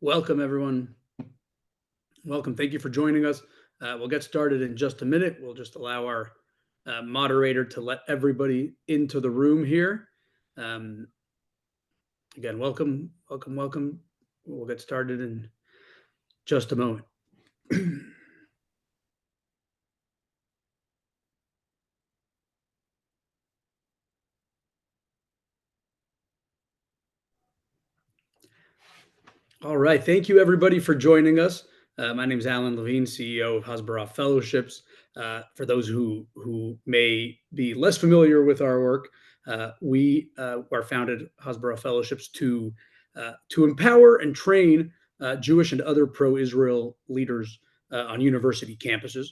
Welcome, everyone. Welcome. Thank you for joining us. We'll get started in just a minute. We'll just allow our moderator to let everybody into the room here. Again, welcome, welcome, welcome. We'll get started in just a moment. All right. Thank you, everybody, for joining us. My name is Alan Levine, CEO of Hasbara Fellowships. For those who may be less familiar with our work, we are founded Hasbara Fellowships to empower and train Jewish and other pro-Israel leaders on university campuses.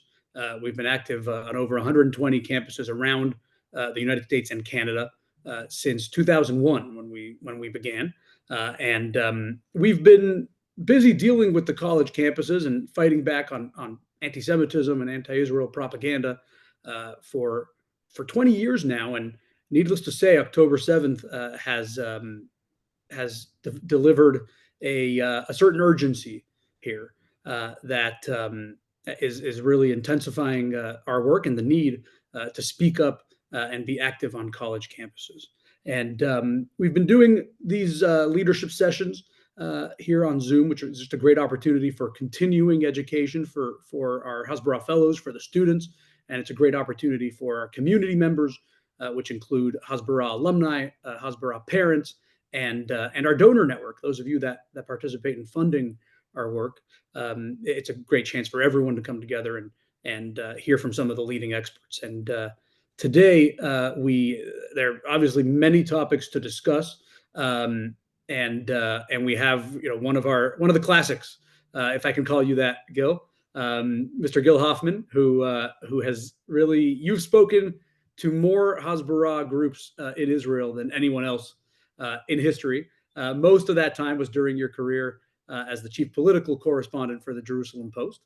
We've been active on over 120 campuses around the United States and Canada since 2001 when we began. And we've been busy dealing with the college campuses and fighting back on anti-Semitism and anti-Israel propaganda for 20 years now. And needless to say, October 7th has delivered a certain urgency here that is really intensifying our work and the need to speak up and be active on college campuses. And we've been doing these leadership sessions here on Zoom, which is just a great opportunity for continuing education for our Hasbara Fellows, for the students. And it's a great opportunity for our community members, which include Hasbara alumni, Hasbara parents, and our donor network. Those of you that participate in funding our work, it's a great chance for everyone to come together and hear from some of the leading experts. And today, there are obviously many topics to discuss, and we have one of the classics, if I can call you that, Gil, Mr. Gil Hoffman, who has really, you've spoken to more Hasbara groups in Israel than anyone else in history. Most of that time was during your career as the chief political correspondent for the Jerusalem Post.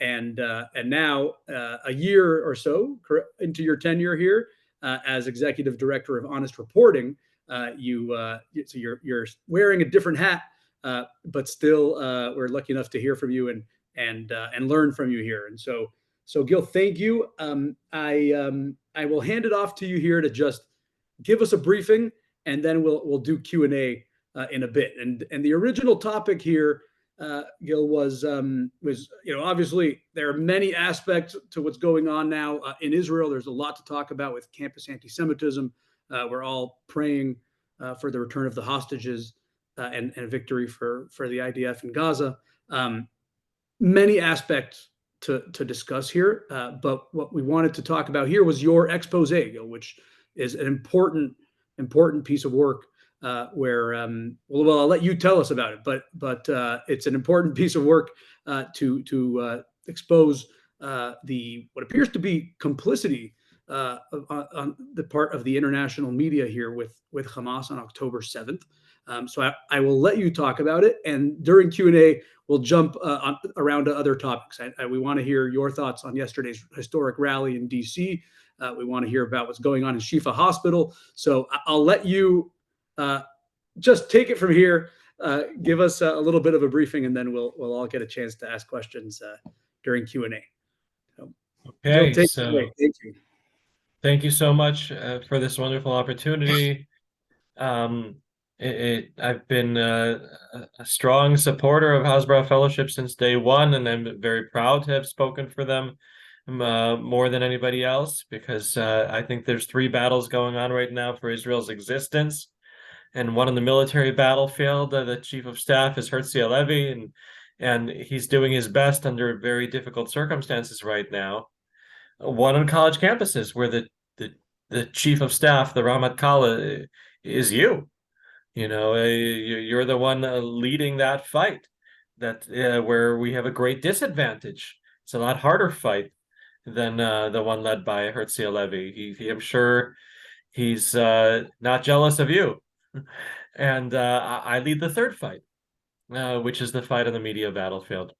And now, a year or so into your tenure here as executive director of Honest Reporting, so you're wearing a different hat, but still we're lucky enough to hear from you and learn from you here. And so Gil, thank you. I will hand it off to you here to just give us a briefing, and then we'll do Q&A in a bit. And the original topic here, Gil, was obviously there are many aspects to what's going on now in Israel. There's a lot to talk about with campus anti-Semitism. We're all praying for the return of the hostages and victory for the IDF in Gaza. Many aspects to discuss here, but what we wanted to talk about here was your exposé, Gil, which is an important piece of work. Where I'll let you tell us about it, but it's an important piece of work to expose what appears to be complicity on the part of the international media here with Hamas on October 7th. So I will let you talk about it, and during Q&A we'll jump around to other topics. We want to hear your thoughts on yesterday's historic rally in DC. We want to hear about what's going on in Shifa Hospital. So I'll let you just take it from here. Give us a little bit of a briefing, and then we'll all get a chance to ask questions during Q&A. So, okay, Gil, thank you. Thank you so much for this wonderful opportunity. I've been a strong supporter of Hasbara Fellowship since day one, and I'm very proud to have spoken for them more than anybody else, because I think there's three battles going on right now for Israel's existence. And one on the military battlefield, the chief of staff is Herzl Halevi, and he's doing his best under very difficult circumstances right now. One on college campuses, where the chief of staff, the Ramatkal, is you. You're the one leading that fight. Where we have a great disadvantage. It's a lot harder fight than the one led by Herzl Halevi. I'm sure he's not jealous of you. And I lead the third fight, which is the fight on the media battlefield,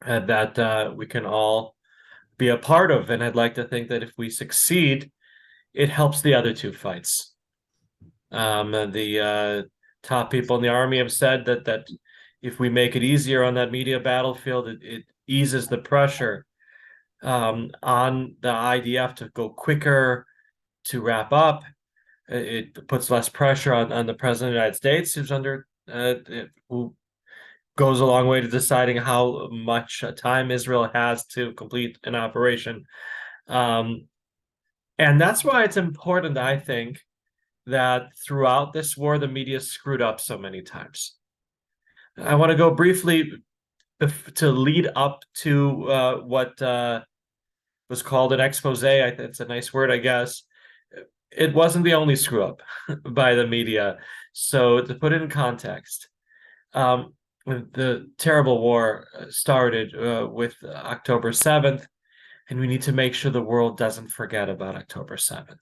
that we can all be a part of. And I'd like to think that if we succeed, it helps the other two fights. The top people in the army have said that if we make it easier on that media battlefield, it eases the pressure on the IDF to go quicker, to wrap up. It puts less pressure on the president of the United States, who goes a long way to deciding how much time Israel has to complete an operation. Um, and that's why it's important, I think, that throughout this war, the media screwed up so many times. I want to go briefly to lead up to what was called an expose. It's a nice word, I guess. It wasn't the only screw up by the media. So to put it in context, the terrible war started with October 7th, and we need to make sure the world doesn't forget about October 7th.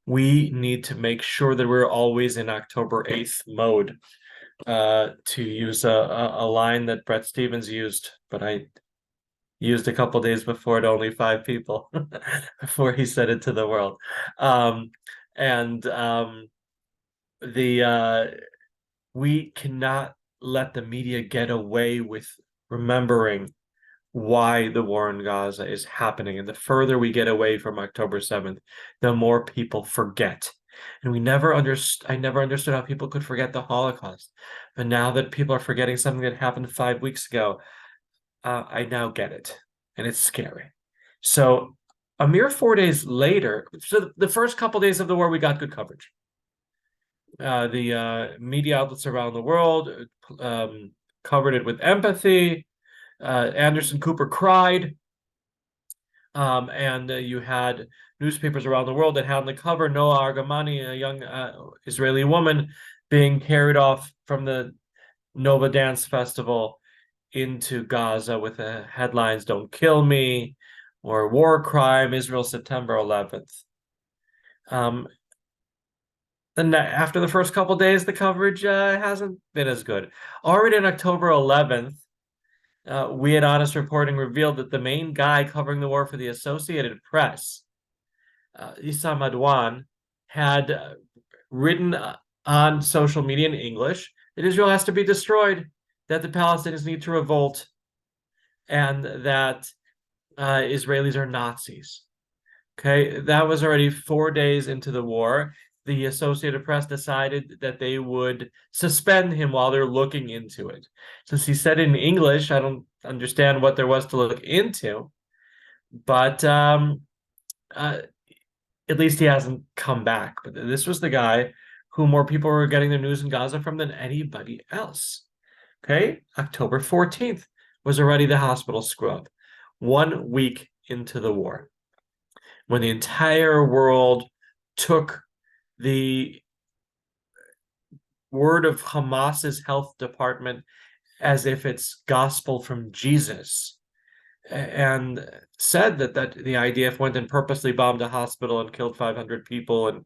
We need to make sure that we're always in October 8th mode, to use a line that Brett Stevens used, but I used a couple days before to only 5 people before he said it to the world. And we cannot let the media get away with remembering why the war in Gaza is happening. And the further we get away from October 7th, the more people forget. And I never understood how people could forget the Holocaust. But now that people are forgetting something that happened 5 weeks ago, I now get it. And it's scary. So a mere 4 days later, so the first couple days of the war, we got good coverage. The media outlets around the world covered it with empathy. Anderson Cooper cried. And you had newspapers around the world that had on the cover Noah Argamani, a young Israeli woman, being carried off from the Nova Dance Festival into Gaza with the headlines, "Don't kill me," or "War crime, Israel, September 11th." Then after the first couple days, the coverage hasn't been as good. Already on October 11th, we had honest reporting revealed that the main guy covering the war for the Associated Press, Issam Adwan, had written on social media in English that Israel has to be destroyed, that the Palestinians need to revolt, and that Israelis are Nazis. Okay, that was already 4 days into the war. The Associated Press decided that they would suspend him while they're looking into it. Since he said it in English, I don't understand what there was to look into, but at least he hasn't come back. But this was the guy who more people were getting their news in Gaza from than anybody else. Okay, October 14th was already the hospital screw up, 1 week into the war, when the entire world took the word of Hamas's health department as if it's gospel from Jesus, and said that the IDF went and purposely bombed a hospital and killed 500 people, and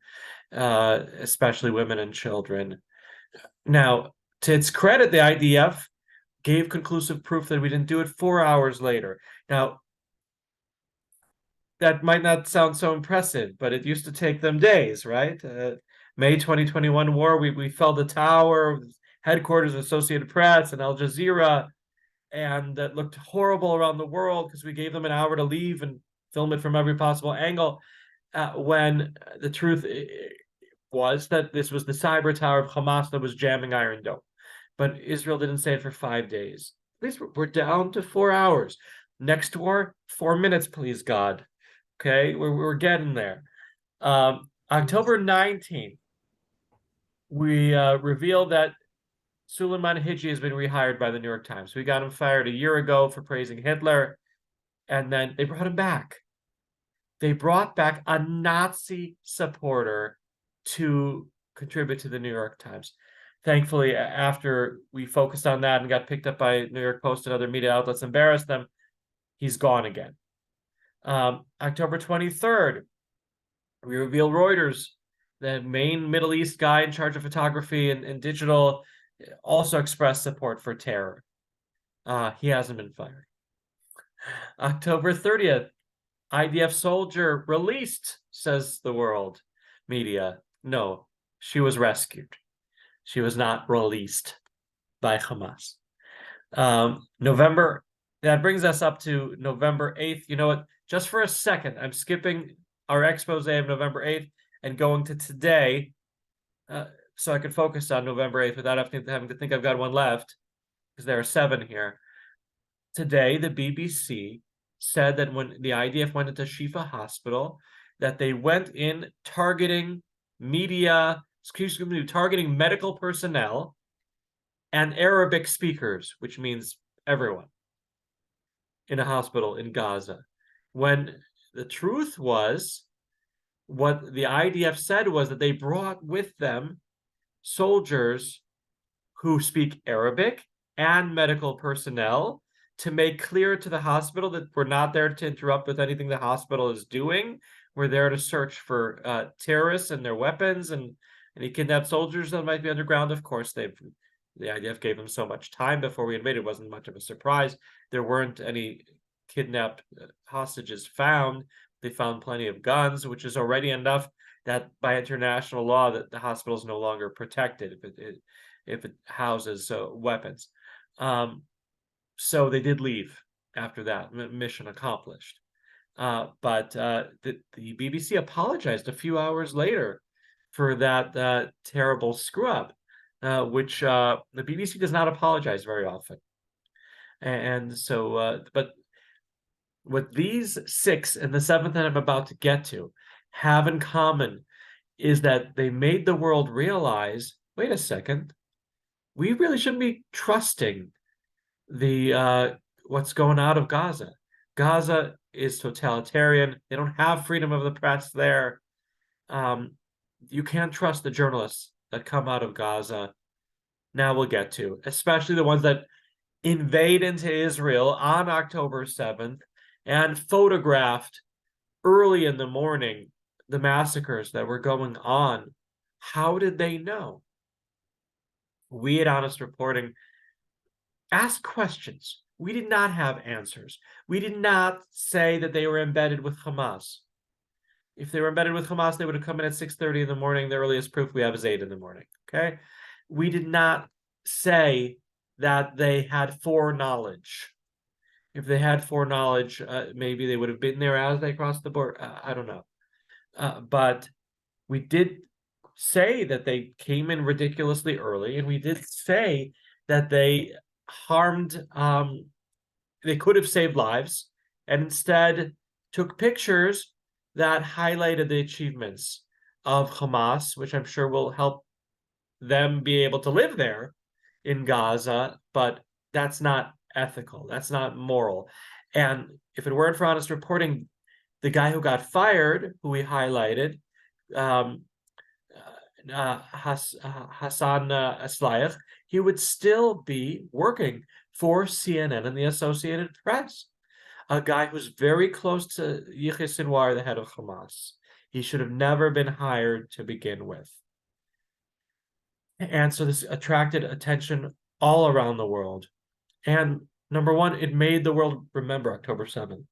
especially women and children. Now, to its credit, the IDF gave conclusive proof that we didn't do it 4 hours later. Now, that might not sound so impressive, but it used to take them days, right? May 2021 war, we fell the tower, headquarters of Associated Press and Al Jazeera, and that looked horrible around the world because we gave them an hour to leave and film it from every possible angle, when the truth was that this was the cyber tower of Hamas that was jamming Iron Dome. But Israel didn't say it for 5 days. At least we're down to 4 hours. Next war, 4 minutes, please, God. Okay, we're getting there. October 19th, we revealed that Suleiman Hiji has been rehired by the New York Times. We got him fired a year ago for praising Hitler, and then they brought him back. They brought back a Nazi supporter to contribute to the New York Times. Thankfully, after we focused on that and got picked up by New York Post and other media outlets, embarrassed them, he's gone again. October 23rd, we revealed Reuters, the main Middle East guy in charge of photography and digital, also expressed support for terror. He hasn't been fired. October 30th, IDF soldier released, says the world media. No, she was rescued. She was not released. by Hamas. November, that brings us up to November 8th. You know what? Just for a second, I'm skipping our expose of November 8th and going to today, so I can focus on November 8th without having to think I've got one left, because there are 7 here. Today, the BBC said that when the IDF went into Shifa Hospital, that they went in targeting targeting medical personnel and Arabic speakers, which means everyone in a hospital in Gaza. When the truth was, what the IDF said was that they brought with them soldiers who speak Arabic and medical personnel to make clear to the hospital that we're not there to interrupt with anything the hospital is doing. We're there to search for terrorists and their weapons and any kidnapped soldiers that might be underground. Of course, the IDF gave them so much time before we invaded. It wasn't much of a surprise. There weren't any kidnapped hostages found. They found plenty of guns, which is already enough that by international law that the hospital is no longer protected if it houses weapons. So they did leave after that, mission accomplished. But the BBC apologized a few hours later for that terrible screw up, which the BBC does not apologize very often. And so, but what these 6 and the 7th that I'm about to get to have in common is that they made the world realize, wait a second, we really shouldn't be trusting the what's going out of Gaza. Gaza is totalitarian. They don't have freedom of the press there. You can't trust the journalists that come out of Gaza. Now we'll get to, especially the ones that invade into Israel on October 7th and photographed early in the morning the massacres that were going on. How did they know? We at Honest Reporting asked questions. We did not have answers. We did not say that they were embedded with Hamas. If they were embedded with Hamas, they would have come in at 6:30 in the morning. The earliest proof we have is 8 in the morning. Okay? We did not say that they had foreknowledge. If they had foreknowledge, maybe they would have been there as they crossed the border. I don't know. But we did say that they came in ridiculously early, and we did say that they harmed, they could have saved lives, and instead took pictures that highlighted the achievements of Hamas, which I'm sure will help them be able to live there in Gaza, but that's not ethical. That's not moral. And if it weren't for Honest Reporting, the guy who got fired, who we highlighted, Hassan Aslayach, he would still be working for CNN and the Associated Press. A guy who's very close to Yahya Sinwar, the head of Hamas. He should have never been hired to begin with. And so this attracted attention all around the world. And number one, it made the world remember October 7th,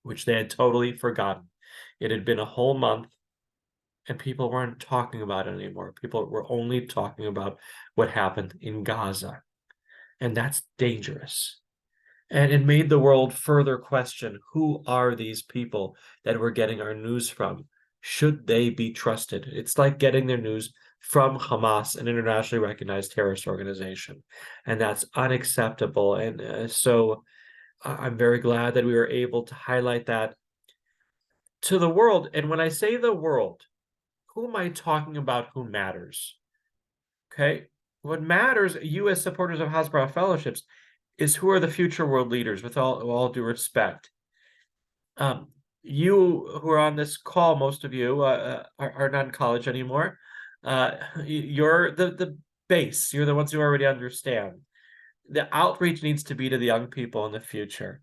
which they had totally forgotten. It had been a whole month, and people weren't talking about it anymore. People were only talking about what happened in Gaza. And that's dangerous. And it made the world further question, who are these people that we're getting our news from? Should they be trusted? It's like getting their news from Hamas, an internationally recognized terrorist organization. And that's unacceptable. And so I'm very glad that we were able to highlight that to the world. And when I say the world, who am I talking about who matters? Okay. What matters, you as supporters of Hasbara fellowships, is who are the future world leaders, with all due respect. You who are on this call, most of you are not in college anymore. You're the base. You're the ones who already understand. The outreach needs to be to the young people in the future.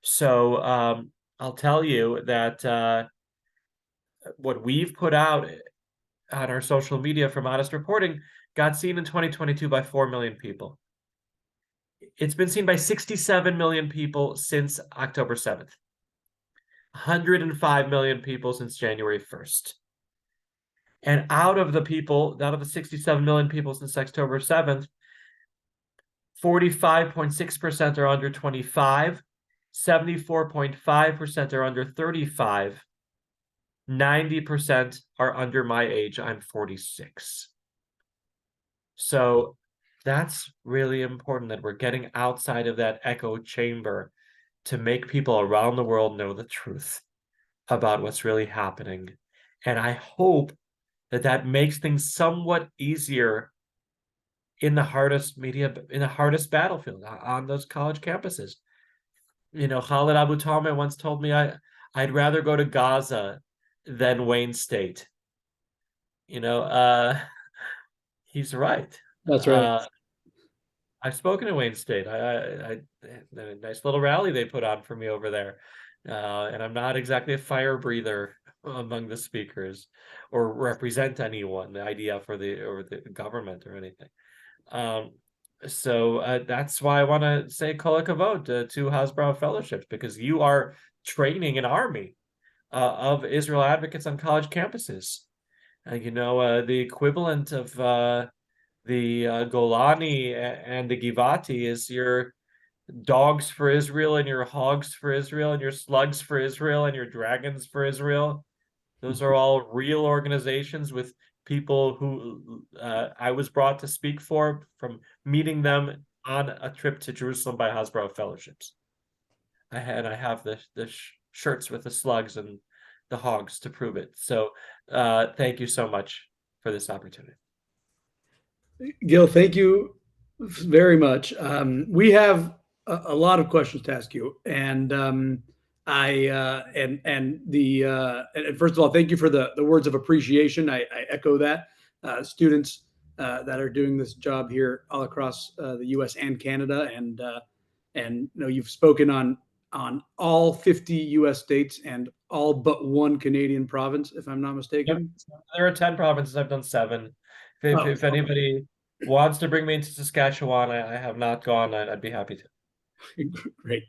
So I'll tell you that what we've put out on our social media from Honest Reporting got seen in 2022 by 4 million people. It's been seen by 67 million people since October 7th. 105 million people since January 1st. And out of the 67 million people since October 7th, 45.6% are under 25, 74.5% are under 35, 90% are under my age. I'm 46. So that's really important that we're getting outside of that echo chamber to make people around the world know the truth about what's really happening. And I hope that that makes things somewhat easier in the hardest battlefield on those college campuses. Khalid Abu Talma once told me I'd rather go to Gaza than Wayne State. You know, he's right. That's right. I've spoken to Wayne State. A nice little rally they put on for me over there, and I'm not exactly a fire breather among the speakers, or represent anyone, the IDF or the government or anything. Um, so that's why I want to say kol hakavod to Hasbro Fellowships, because you are training an army of Israel advocates on college campuses. The equivalent of the Golani and the Givati is your dogs for Israel and your hogs for Israel and your slugs for Israel and your dragons for Israel. Those are all real organizations with people who I was brought to speak for from meeting them on a trip to Jerusalem by Hasbro Fellowships. I have the shirts with the slugs and the hogs to prove it. So thank you so much for this opportunity. Gil, thank you very much. We have a lot of questions to ask you, and I and first of all, thank you for the words of appreciation. I echo that. Students that are doing this job here all across the U.S. and Canada, and you've spoken on all 50 U.S. states and all but one Canadian province, if I'm not Yep. mistaken. There are 10 provinces. I've done 7. Oh, If anybody wants to bring me into Saskatchewan, I have not gone. I'd be happy to. great.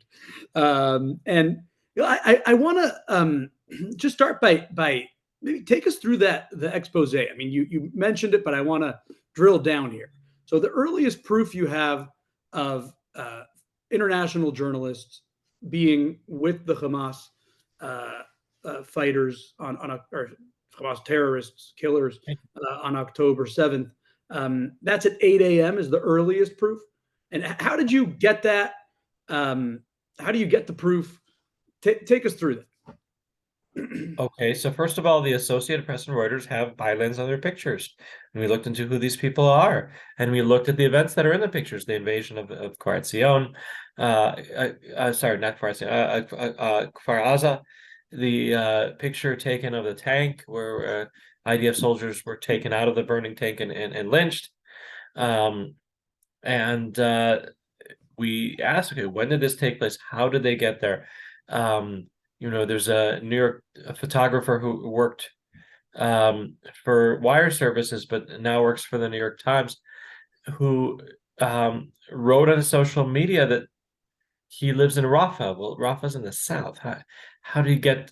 And I want to just start by maybe take us through the expose. I mean, you mentioned it, but I want to drill down here. So the earliest proof you have of international journalists being with the Hamas fighters or Hamas terrorists, killers on October 7th. That's at 8 a.m. is the earliest proof. And how did you get that? How do you get the proof? Take us through that. Okay, so first of all, the Associated Press and Reuters have bylines on their pictures. And we looked into who these people are. And we looked at the events that are in the pictures, the invasion of Kfar Zion, sorry, not Kfar Zion, Kfar Aza, the picture taken of the tank where IDF soldiers were taken out of the burning tank and lynched. Um, and we asked, okay, when did this take place? How did they get there? There's a New York photographer who worked for wire services, but now works for the New York Times, who wrote on social media that he lives in Rafah. Well, Rafah's in the south. How do you get,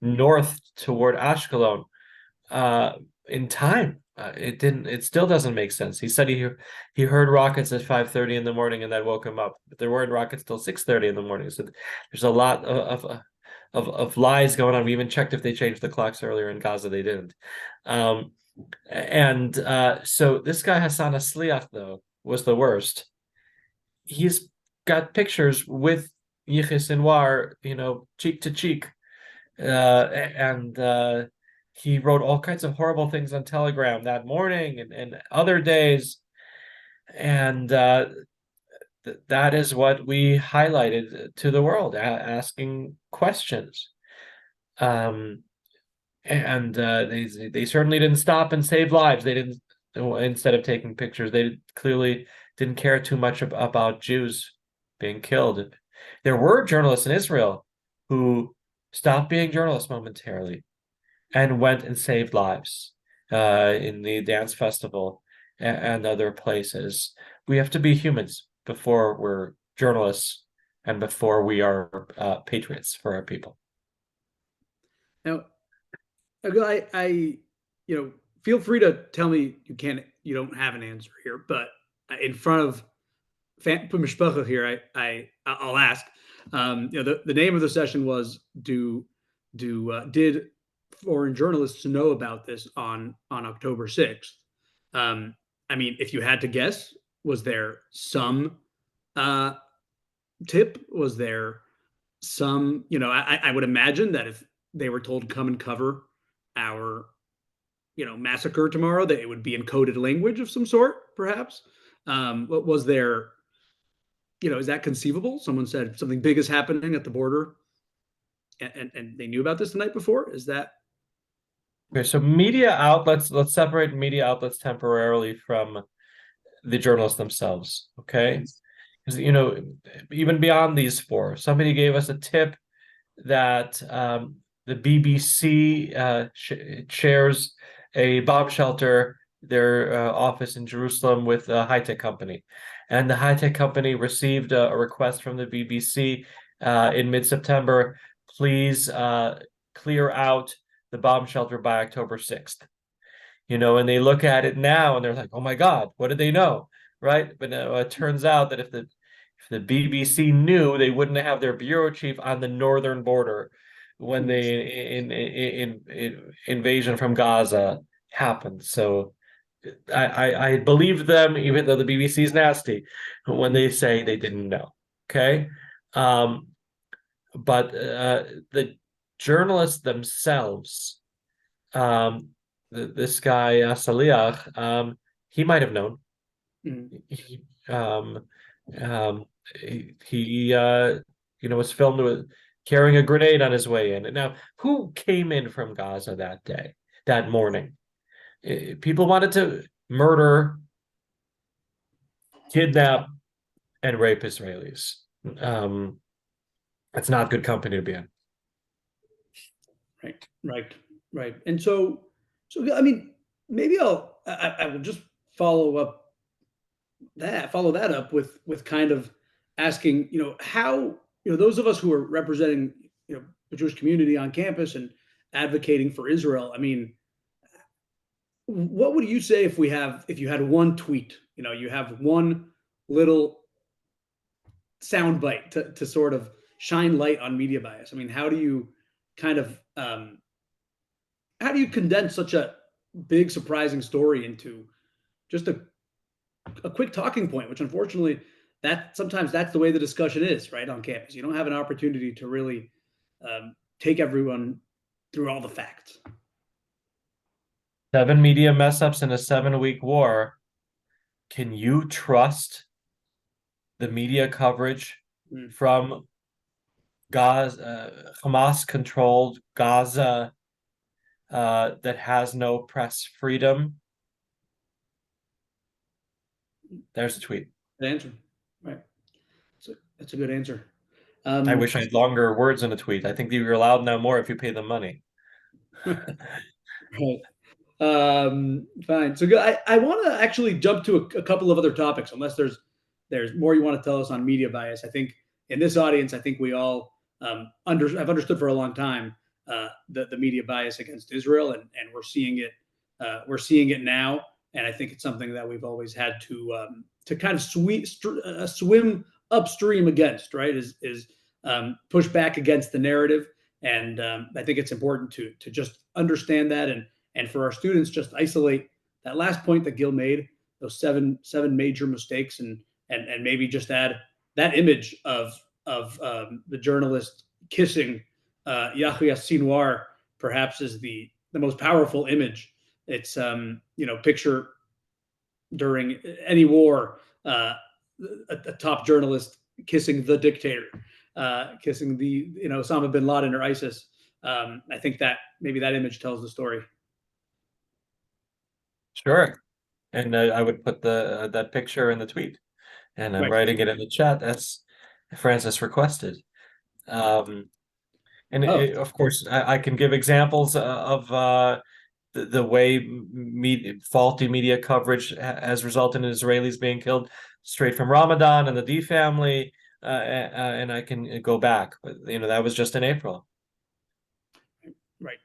north toward Ashkelon in time? It still doesn't make sense. He said he heard rockets at 5:30 in the morning and that woke him up, but there weren't rockets till 6:30 in the morning. So there's a lot of lies going on. We even checked if they changed the clocks earlier in Gaza. They didn't. So this guy Hassan Asliach, though, was the worst. He's got pictures with Yihya Sinwar, cheek to cheek, and he wrote all kinds of horrible things on Telegram that morning and other days. And that is what we highlighted to the world, asking questions. They certainly didn't stop and save lives. They didn't, instead of taking pictures, they clearly didn't care too much about Jews being killed. There were journalists in Israel who stopped being journalists momentarily and went and saved lives in the dance festival and other places. We have to be humans before we're journalists and before we are patriots for our people. Now, I feel free to tell me you don't have an answer here, but in front of Mishpacha here, I'll ask. The name of the session was did foreign journalists know about this on October 6th? Um, I mean, if you had to guess, was there some uh, tip? Was there some? I would imagine that if they were told come and cover our massacre tomorrow, that it would be encoded language of some sort, perhaps. What was there? Is that conceivable? Someone said something big is happening at the border, and they knew about this the night before. Is that Okay, so media outlets, let's separate media outlets temporarily from the journalists themselves, okay? Because, even beyond these four, somebody gave us a tip that the BBC shares a bomb shelter, their office in Jerusalem, with a high-tech company. And the high-tech company received a request from the BBC in mid-September, please clear out the bomb shelter by October 6th. And they look at it now and they're like, oh my God, what did they know? Right? But it turns out that if the BBC knew, they wouldn't have their bureau chief on the northern border when the invasion from Gaza happened. So I believe them, even though the BBC is nasty, when they say they didn't know. Okay. Um, but the journalists themselves, um, this guy Saliach, he might have known. mm, He, um, um, he was filmed with carrying a grenade on his way in. And now, who came in from Gaza that day, that morning? People wanted to murder, kidnap, and rape Israelis. Um, that's not good company to be in. right, right? And so I mean, maybe I will just follow that up with kind of asking, how those of us who are representing the Jewish community on campus and advocating for Israel. I mean, what would you say if you had one tweet? You have one little soundbite to sort of shine light on media bias. I mean, how do you kind of how do you condense such a big surprising story into just a quick talking point, which unfortunately that sometimes that's the way the discussion is right on campus. You don't have an opportunity to really take everyone through all the facts. 7 media mess ups in a 7-week war. Can you trust the media coverage Mm. from Gaza, Hamas-controlled Gaza, that has no press freedom? There's a tweet. Good answer. Right. That's a good answer. I Um, wish I had longer words in a tweet. I think you're allowed now more if you pay them money. right. Fine. So good. I want to actually jump to a couple of other topics, unless there's more you want to tell us on media bias. I think in this audience, I think we all have understood for a long time the media bias against Israel, and we're seeing it now, and I think it's something that we've always had to kind of swim upstream against. Right? Is push back against the narrative, and I think it's important to just understand that and for our students just isolate that last point that Gil made, those seven major mistakes, and maybe just add that image of the journalist kissing Yahya Sinwar perhaps is the most powerful image. It's picture during any war, a top journalist kissing the dictator, kissing the Osama bin Laden or ISIS. I think that maybe that image tells the story. Sure. And I would put that picture in the tweet, and I'm Right. writing it in the chat as Francis requested. Um, and Oh, of course, I can give examples of the way faulty media coverage has resulted in Israelis being killed straight from Ramadan and the D family, and I can go back, but that was just in April. right,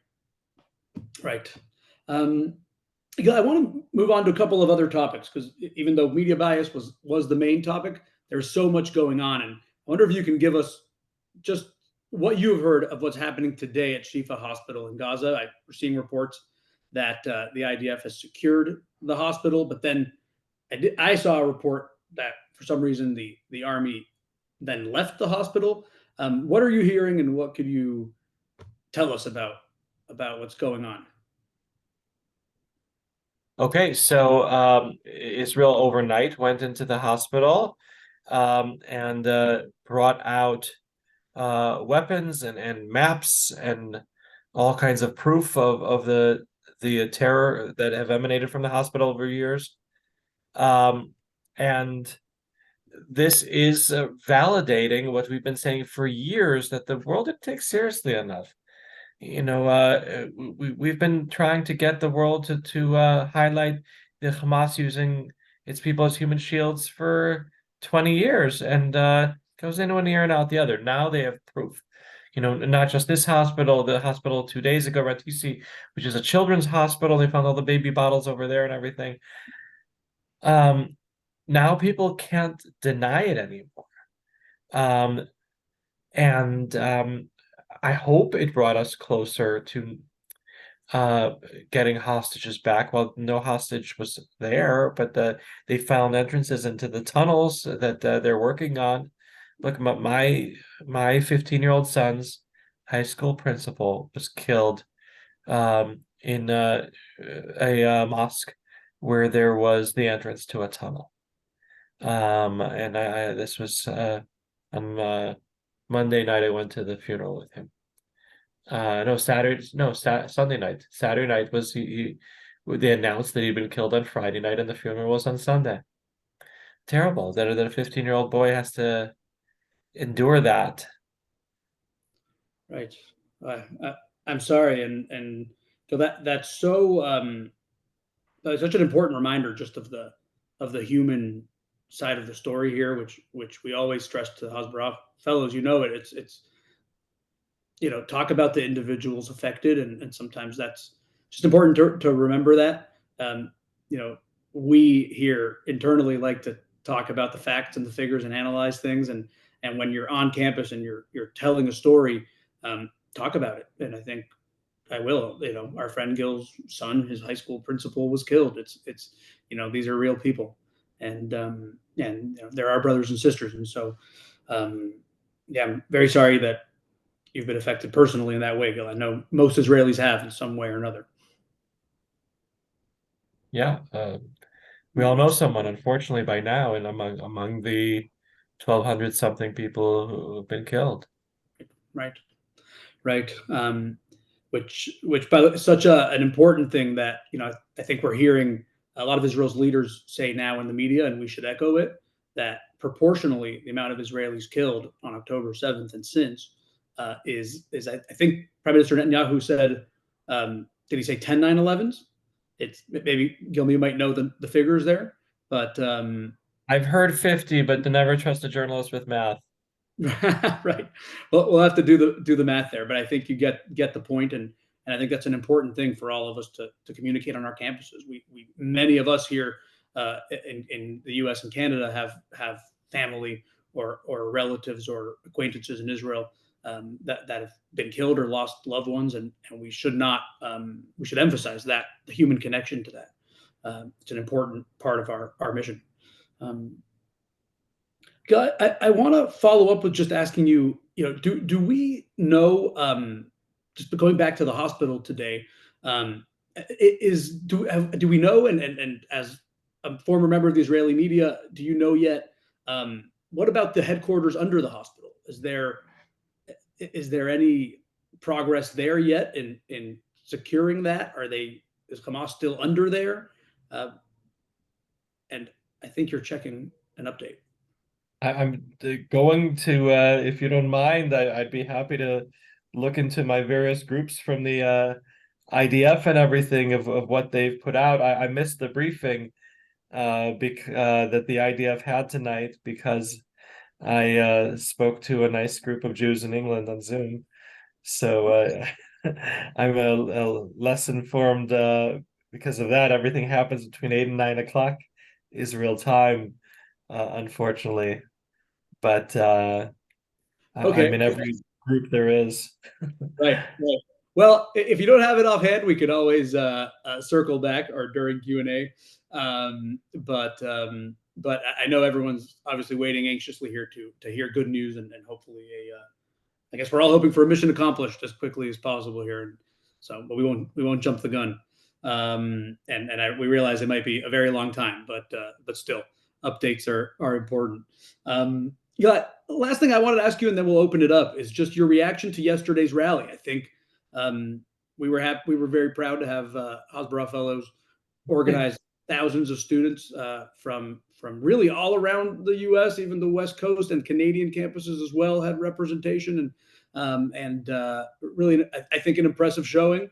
right. Um, Yeah, I want to move on to a couple of other topics because even though media bias was the main topic, there's so much going on, and I wonder if you can give us just what you've heard of what's happening today at Shifa Hospital in Gaza. We're seeing reports that the IDF has secured the hospital, but then I saw a report that for some reason the army then left the hospital. What are you hearing, and what could you tell us about what's going on? Okay, so Israel overnight went into the hospital and brought out weapons and maps and all kinds of proof of the terror that have emanated from the hospital over years. Um, and this is validating what we've been saying for years that the world didn't take seriously enough. We've been trying to get the world to highlight the Hamas using its people as human shields for 20 years, and goes in one ear and out the other. Now they have proof. Not just this hospital, the hospital 2 days ago, Ratisi, which is a children's hospital. They found all the baby bottles over there and everything. Um, Now people can't deny it anymore. Um, and I hope it brought us closer to uh getting hostages back. Well, no hostage was there, but they found entrances into the tunnels that they're working on. Look, my 15-year-old son's high school principal was killed in a mosque where there was the entrance to a tunnel. And I this was on Monday night. I went to the funeral with him. No, Saturday, no, Sunday night. Saturday night was they announced that he'd been killed on Friday night, and the funeral was on Sunday. Terrible that a 15-year-old boy has to endure that. Right. I'm sorry, and so that's so such an important reminder just of the human side of the story here, which we always stress to Hasbara fellows. You know it. It's talk about the individuals affected, and sometimes that's just important to remember that. You know, we here internally like to talk about the facts and the figures and analyze things, and when you're on campus and you're telling a story, talk about it. And I think I will. Our friend Gil's son, his high school principal, was killed. It's these are real people, and they're our brothers and sisters, and so yeah, I'm very sorry that you've been affected personally in that way, Gil. I know most Israelis have in some way or another. Yeah, we all know someone, unfortunately, by now, and among the 1,200 something people who have been killed. Right, right. Which by such an important thing that I think we're hearing a lot of Israel's leaders say now in the media, and we should echo it, that proportionally the amount of Israelis killed on October 7th and since is I think Prime Minister Netanyahu said, did he say 10 9/11s? It's maybe Gilmy might know the figures there, but I've heard 50, but to never trust a journalist with math. right. Well, we'll have to do the math there, but I think you get the point, and I think that's an important thing for all of us to communicate on our campuses. We many of us here in the U.S. and Canada have family or relatives or acquaintances in Israel that have been killed or lost loved ones, and we should not we should emphasize that the human connection to that. It's an important part of our mission. Um, I want to follow up with just asking you, do we know, just going back to the hospital today, do we know, and as a former member of the Israeli media, do you know yet, what about the headquarters under the hospital? Is there any progress there yet in securing that? Is Hamas still under there? Uh, and I think you're checking an update. I'm going to, if you don't mind, I'd be happy to look into my various groups from the IDF and everything of what they've put out. I missed the briefing that the IDF had tonight because I spoke to a nice group of Jews in England on Zoom. So I'm a less informed because of that, everything happens between 8 and 9 o'clock Israel time, unfortunately. But Okay. I'm in every group there is. Right, right. Well, if you don't have it offhand, we could always circle back or during Q&A. But I know everyone's obviously waiting anxiously here to hear good news and hopefully I guess we're all hoping for a mission accomplished as quickly as possible here. And so, but we won't jump the gun. We realize it might be a very long time, but still, updates are important. Yeah. Last thing I wanted to ask you, and then we'll open it up, is just your reaction to yesterday's rally. I think um, we were very proud to have Hasbara Fellows organize thousands of students from really all around the U.S., even the West Coast and Canadian campuses as well had representation, and really, I think an impressive showing.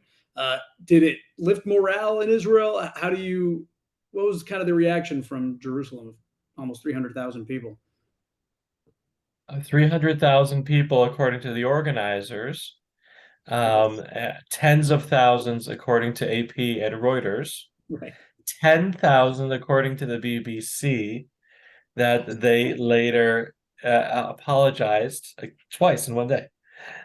Did it lift morale in Israel? How do you? What was kind of the reaction from Jerusalem of almost 300,000 people? 300,000 people, according to the organizers, tens of thousands, according to AP and Reuters, Right. 10,000, according to the BBC, that they later apologized twice in one day,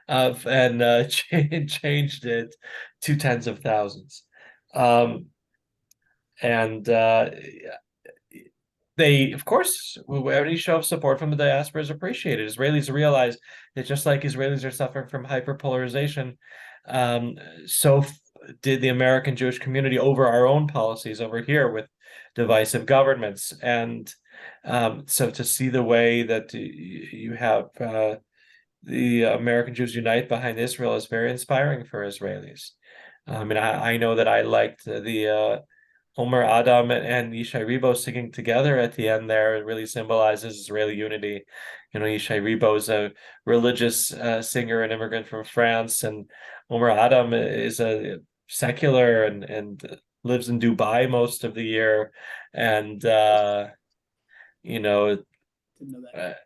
and changed it to tens of thousands. Um, and They, of course, any show of support from the diaspora is appreciated. Israelis realize that just like Israelis are suffering from hyperpolarization, um, so did the American Jewish community over our own policies over here with divisive governments. And so to see the way that you have the American Jews unite behind Israel is very inspiring for Israelis. And I know that I liked the Omer Adam and Yishai Ribo singing together at the end there. It really symbolizes Israeli unity. You know, Yishai Ribo is a religious singer and immigrant from France, and Omer Adam is a secular and lives in Dubai most of the year. And you know, Didn't know that.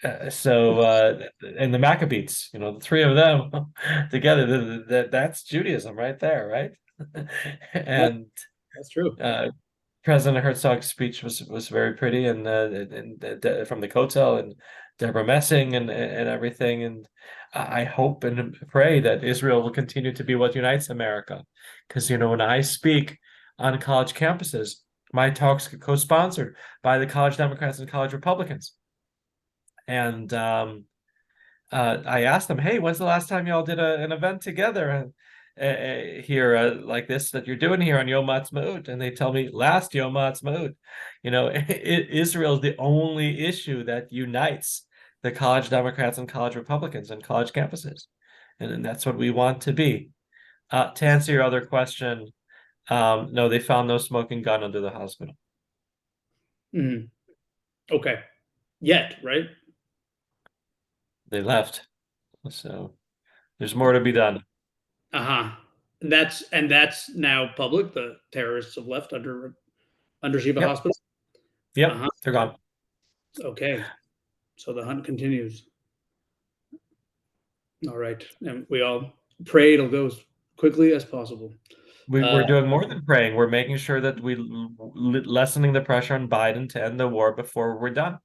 uh, and the Maccabees, the three of them together, that's Judaism right there, right? Yeah, And that's true. uh, President Herzog's speech was very pretty, and from the Kotel and Deborah Messing and everything. And I hope and pray that Israel will continue to be what unites America, because when I speak on college campuses, my talks get co-sponsored by the college Democrats and college Republicans, and I asked them, "Hey, when's the last time y'all did an event together here like this that you're doing here on Yom Ha'atzmaut?" And they tell me last Yom Ha'atzmaut. Israel is the only issue that unites the college Democrats and college Republicans and college campuses, and that's what we want to be. To answer your other question, no, they found no smoking gun under the hospital. Mhm. Okay. Yet, right? They left, so there's more to be done. Uh-huh. And that's now public. The terrorists have left under Shiva Yep, Hospital. yep, Uh-huh. they're gone. Okay. So the hunt continues. All right. And we all pray it'll go as quickly as possible. We're doing more than praying. We're making sure that we lessening the pressure on Biden to end the war before we're done.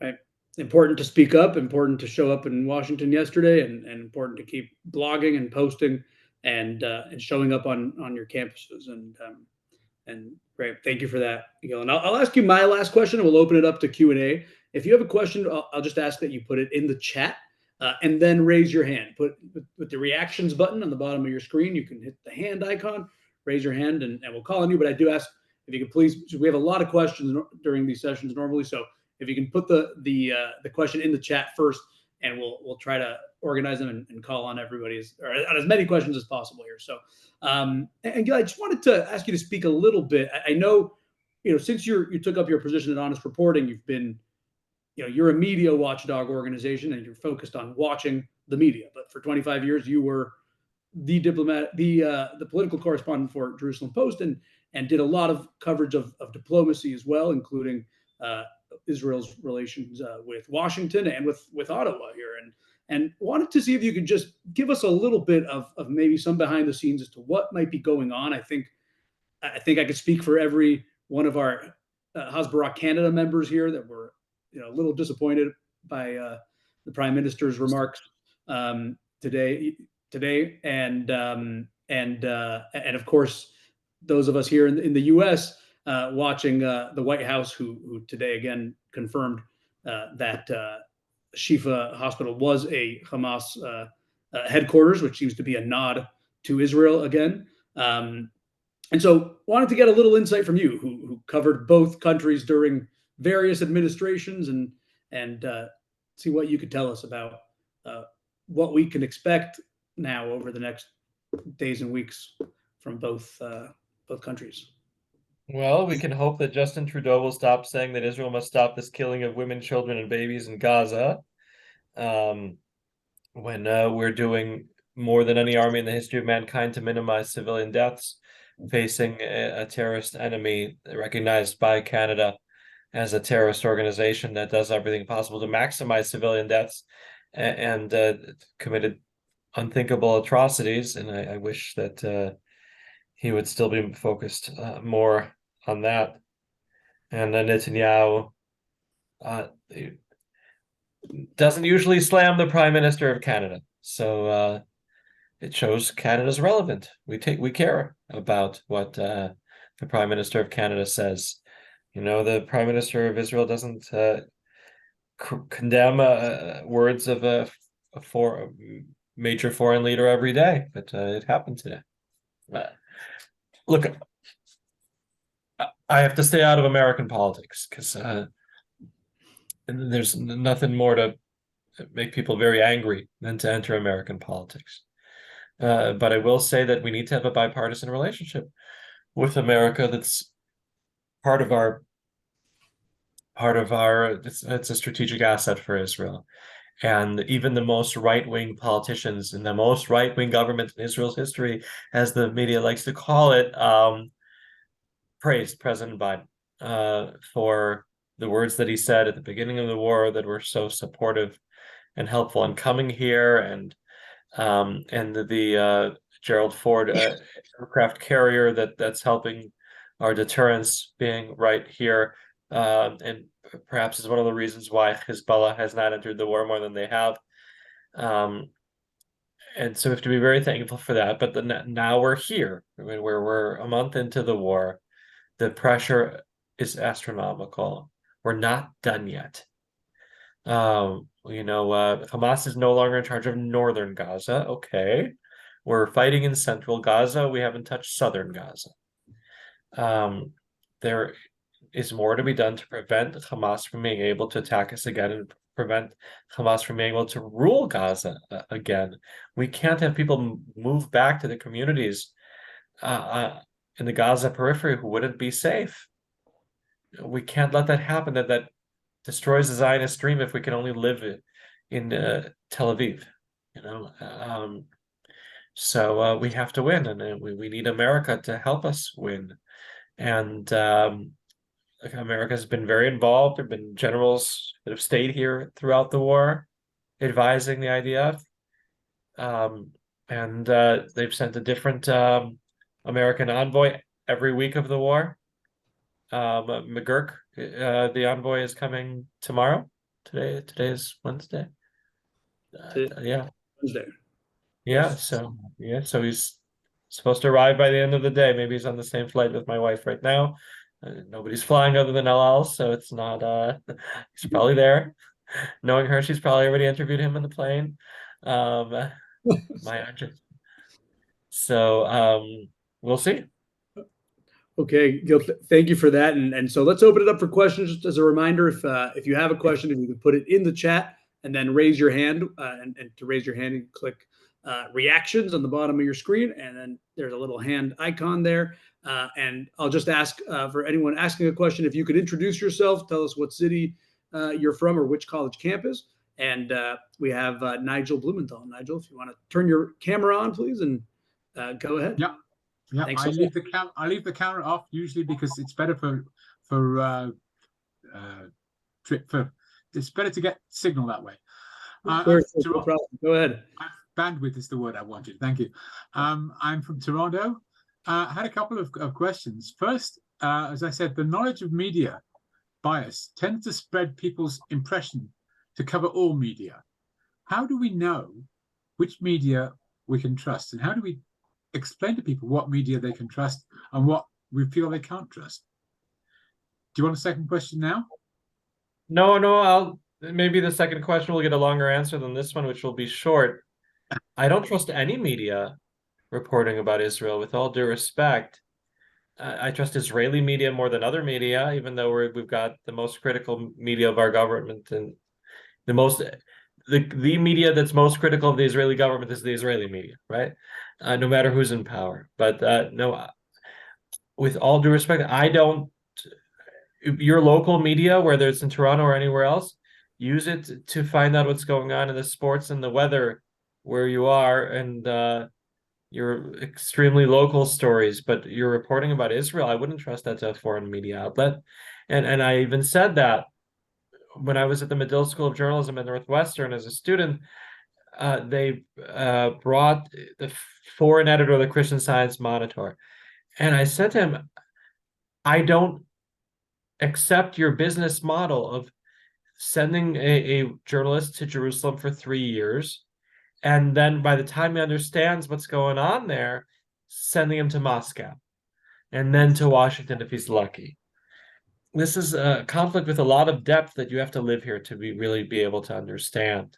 Right. Important to speak up, important to show up in Washington yesterday, and important to keep blogging and posting and showing up on your campuses. And great, thank you for that, Gil. And I'll ask you my last question, and we'll open it up to Q&A. If you have a question, I'll just ask that you put it in the chat and then raise your hand. Put with the reactions button on the bottom of your screen. You can hit the hand icon, raise your hand, and we'll call on you. But I do ask if you could please. We have a lot of questions during these sessions normally, so if you can put the question in the chat first, and we'll try to organize them and call on everybody's or on as many questions as possible here. So, and Gil, I just wanted to ask you to speak a little bit. I know, since you took up your position at Honest Reporting, you've been, you're a media watchdog organization, and you're focused on watching the media. But for 25 years, you were the political correspondent for Jerusalem Post, and did a lot of coverage of diplomacy as well, including Israel's relations with Washington and with Ottawa here. and wanted to see if you could just give us a little bit of maybe some behind the scenes as to what might be going on. I think I could speak for every one of our Hasbara Canada members here that were, a little disappointed by the Prime Minister's remarks today, and of course those of us here in the U.S. Watching the White House, who today again confirmed that Shifa Hospital was a Hamas headquarters, which seems to be a nod to Israel again. And so wanted to get a little insight from you, who covered both countries during various administrations, and see what you could tell us about what we can expect now over the next days and weeks from both countries. Well, we can hope that Justin Trudeau will stop saying that Israel must stop this killing of women, children, and babies in Gaza. When we're doing more than any army in the history of mankind to minimize civilian deaths, facing a terrorist enemy recognized by Canada as a terrorist organization that does everything possible to maximize civilian deaths and committed unthinkable atrocities. And I wish that he would still be focused more on that. And Netanyahu doesn't usually slam the Prime Minister of Canada, so it shows Canada's relevant. We care about what the Prime Minister of Canada says. The Prime Minister of Israel doesn't condemn words of a major foreign leader every day, but it happened today. Look, I have to stay out of American politics because there's nothing more to make people very angry than to enter American politics. But I will say that we need to have a bipartisan relationship with America. That's part of our. It's a strategic asset for Israel. And even the most right-wing politicians and the most right-wing government in Israel's history, as the media likes to call it, praised President Biden for the words that he said at the beginning of the war that were so supportive and helpful in coming here, and the Gerald Ford aircraft carrier that's helping our deterrence being right here, and perhaps is one of the reasons why Hezbollah has not entered the war more than they have. And so we have to be very thankful for that. But now we're here, where we're a month into the war. The pressure is astronomical. We're not done yet. Hamas is no longer in charge of northern Gaza. Okay. We're fighting in central Gaza. We haven't touched southern Gaza. There is more to be done to prevent Hamas from being able to attack us again and prevent Hamas from being able to rule Gaza again. We can't have people move back to the communities in the Gaza periphery who wouldn't be safe. We can't let that happen. That destroys the Zionist dream if we can only live in Tel Aviv. So we have to win, and we need America to help us win. And America has been very involved. There have been generals that have stayed here throughout the war, advising the IDF. And they've sent a different American envoy every week of the war. McGurk, the envoy, is coming tomorrow. Today is Wednesday. Yeah. Wednesday. Yeah. So he's supposed to arrive by the end of the day. Maybe he's on the same flight with my wife right now. Nobody's flying other than El Al, so it's not. He's probably there. Knowing her, she's probably already interviewed him in the plane. My So we'll see. Okay, Gil, thank you for that. And so let's open it up for questions. Just as a reminder, if you have a question, if you could put it in the chat and then raise your hand, and to raise your hand, you click reactions on the bottom of your screen, and then there's a little hand icon there. And I'll just ask for anyone asking a question, if you could introduce yourself, tell us what city you're from or which college campus. And we have Nigel Blumenthal. Nigel, if you want to turn your camera on, please, and go ahead. Yeah. Thanks I leave the camera off usually because it's better it's better to get signal that way. I'm Sure, no problem. Go ahead. bandwidth is the word I wanted. Thank you. I'm from Toronto. I had a couple of questions. First, as I said, the knowledge of media bias tends to spread people's impression to cover all media. How do we know which media we can trust? And how do we explain to people what media they can trust and what we feel they can't trust? Do you want a second question now? No, maybe the second question will get a longer answer than this one, which will be short. I don't trust any media reporting about Israel, with all due respect. I trust Israeli media more than other media, even though we've got the most critical media of our government, and the media that's most critical of the Israeli government is the Israeli media, right? No matter who's in power. But no, with all due respect, I don't. Your local media, whether it's in Toronto or anywhere else, use it to find out what's going on in the sports and the weather where you are, and your extremely local stories. But you're reporting about Israel, I wouldn't trust that to a foreign media outlet. And I even said that when I was at the Medill School of Journalism at Northwestern as a student. They brought the foreign editor of the Christian Science Monitor, and I said to him, I don't accept your business model of sending a journalist to Jerusalem for 3 years, and then by the time he understands what's going on there, sending him to Moscow and then to Washington if he's lucky. This is a conflict with a lot of depth that you have to live here to really be able to understand.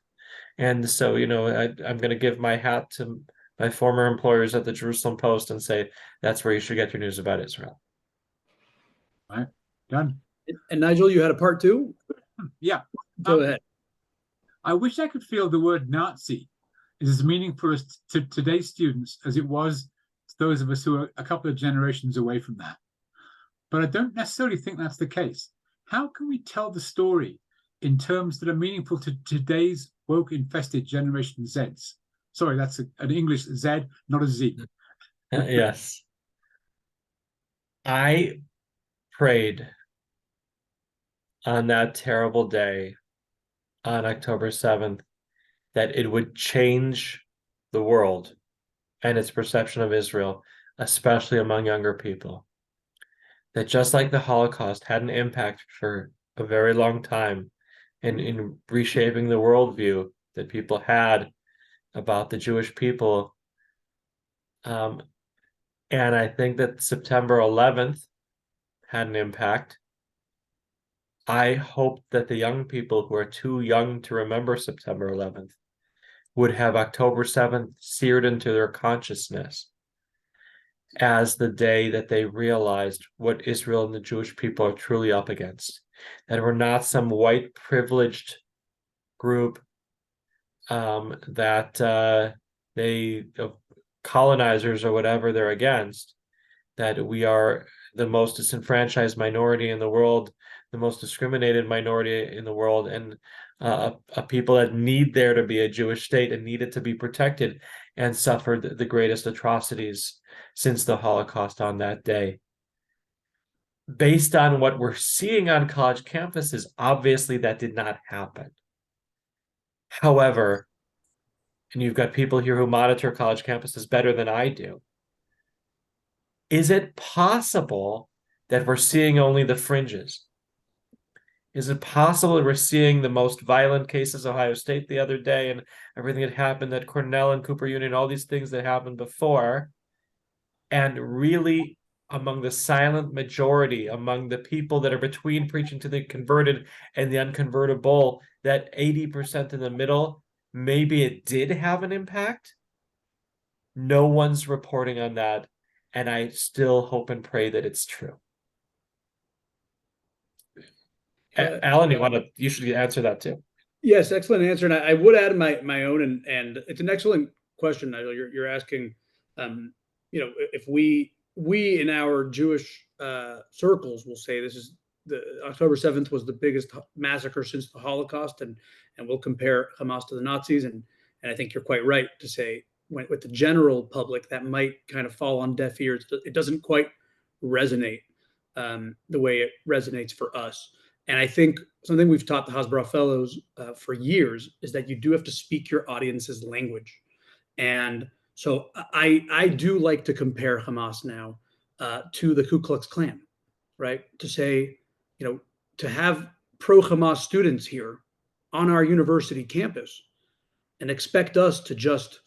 And so, I'm going to give my hat to my former employers at the Jerusalem Post and say that's where you should get your news about Israel. All right, done. And Nigel, you had a part two? Yeah. Go ahead. I wish I could feel the word Nazi is as meaningful to today's students as it was to those of us who are a couple of generations away from that. But I don't necessarily think that's the case. How can we tell the story in terms that are meaningful to today's woke-infested Generation Zs? Sorry, that's an English Z, not a Z. Yes. I prayed on that terrible day on October 7th that it would change the world and its perception of Israel, especially among younger people. That just like the Holocaust had an impact for a very long time in reshaping the worldview that people had about the Jewish people. And I think that September 11th had an impact. I hope that the young people who are too young to remember September 11th would have October 7th seared into their consciousness as the day that they realized what Israel and the Jewish people are truly up against. That we're not some white privileged group that colonizers or whatever they're against, that we are the most disenfranchised minority in the world, the most discriminated minority in the world, and a people that need there to be a Jewish state and need it to be protected, and suffered the greatest atrocities since the Holocaust on that day. Based on what we're seeing on college campuses, obviously that did not happen. However, and you've got people here who monitor college campuses better than I do, is it possible that we're seeing only the fringes? Is it possible that we're seeing the most violent cases of Ohio State the other day and everything that happened at Cornell and Cooper Union, all these things that happened before, and really among the silent majority, among the people that are between preaching to the converted and the unconvertible, that 80% in the middle, maybe it did have an impact? No one's reporting on that, and I still hope and pray that it's true. Alan, you should answer that too. Yes, excellent answer. And I would add my own, and it's an excellent question, Nigel. You're asking, if we in our Jewish circles will say this is the October 7th was the biggest massacre since the Holocaust, and we'll compare Hamas to the Nazis, and I think you're quite right to say with the general public that might kind of fall on deaf ears. It doesn't quite resonate the way it resonates for us. And I think something we've taught the Hasbara Fellows for years is that you do have to speak your audience's language. And so I do like to compare Hamas now to the Ku Klux Klan, right? To say, to have pro Hamas students here on our university campus and expect us to just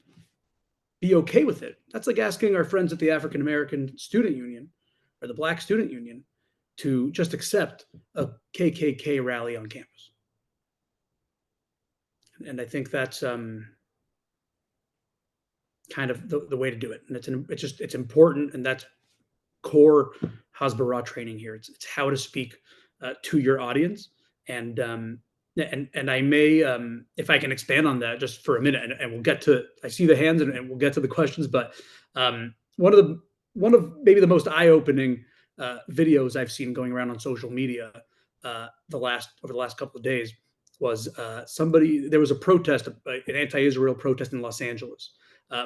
be okay with it. That's like asking our friends at the African American Student Union or the Black Student Union to just accept a KKK rally on campus. And I think that's kind of the way to do it. And it's important, and that's core Hasbara training here. It's how to speak to your audience, and I may, if I can expand on that just for a minute, and we'll get to. I see the hands, and we'll get to the questions. But one of maybe the most eye-opening videos I've seen going around on social media over the last couple of days was there was a protest, an anti-Israel protest in Los Angeles,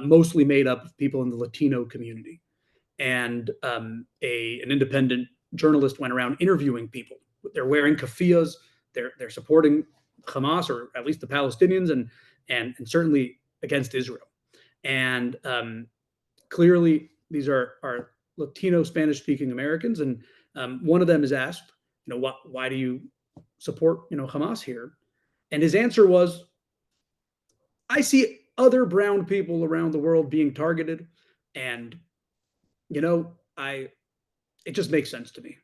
mostly made up of people in the Latino community, and an independent journalist went around interviewing people. They're wearing keffiyehs. They're supporting Hamas, or at least the Palestinians, and certainly against Israel. And clearly, these are Latino Spanish-speaking Americans, and one of them is asked, why do you support Hamas here? And his answer was, I see other brown people around the world being targeted, and it just makes sense to me.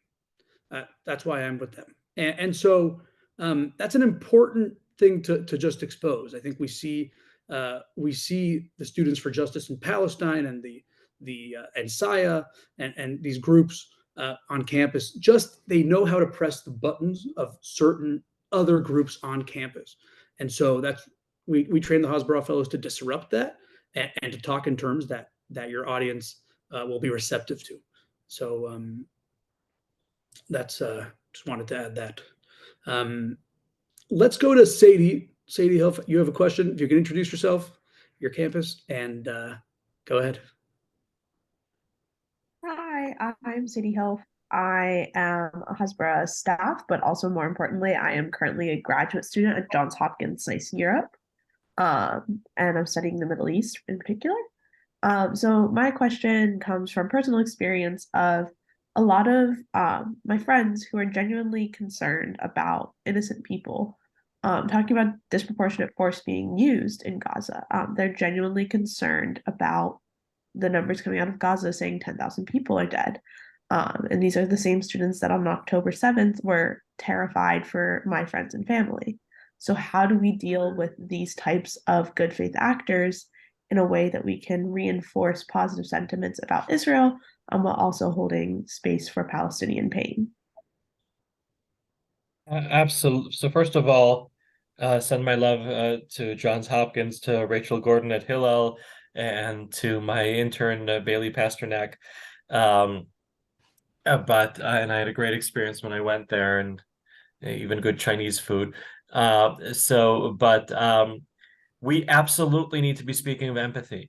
That's why I'm with them. And so that's an important thing to just expose. I think we see the Students for Justice in Palestine and the Saya and these groups on campus. Just they know how to press the buttons of certain other groups on campus, and so that's we train the Hasbara Fellows to disrupt that and to talk in terms that your audience will be receptive to. So that's just wanted to add that. Let's go to Sadie. Sadie Hill, you have a question. If you can introduce yourself, your campus, and go ahead. Hi, I'm Sadie Hill. I am a Hasbara staff, but also more importantly, I am currently a graduate student at Johns Hopkins SAIS Europe, and I'm studying the Middle East in particular. So my question comes from personal experience of a lot of my friends who are genuinely concerned about innocent people, talking about disproportionate force being used in Gaza. They're genuinely concerned about the numbers coming out of Gaza saying 10,000 people are dead. And these are the same students that on October 7th were terrified for my friends and family. So how do we deal with these types of good faith actors in a way that we can reinforce positive sentiments about Israel, while also holding space for Palestinian pain? Absolutely. So first of all, send my love to Johns Hopkins, to Rachel Gordon at Hillel, and to my intern Bailey Pasternak. And I had a great experience when I went there, and even good Chinese food. We absolutely need to be speaking of empathy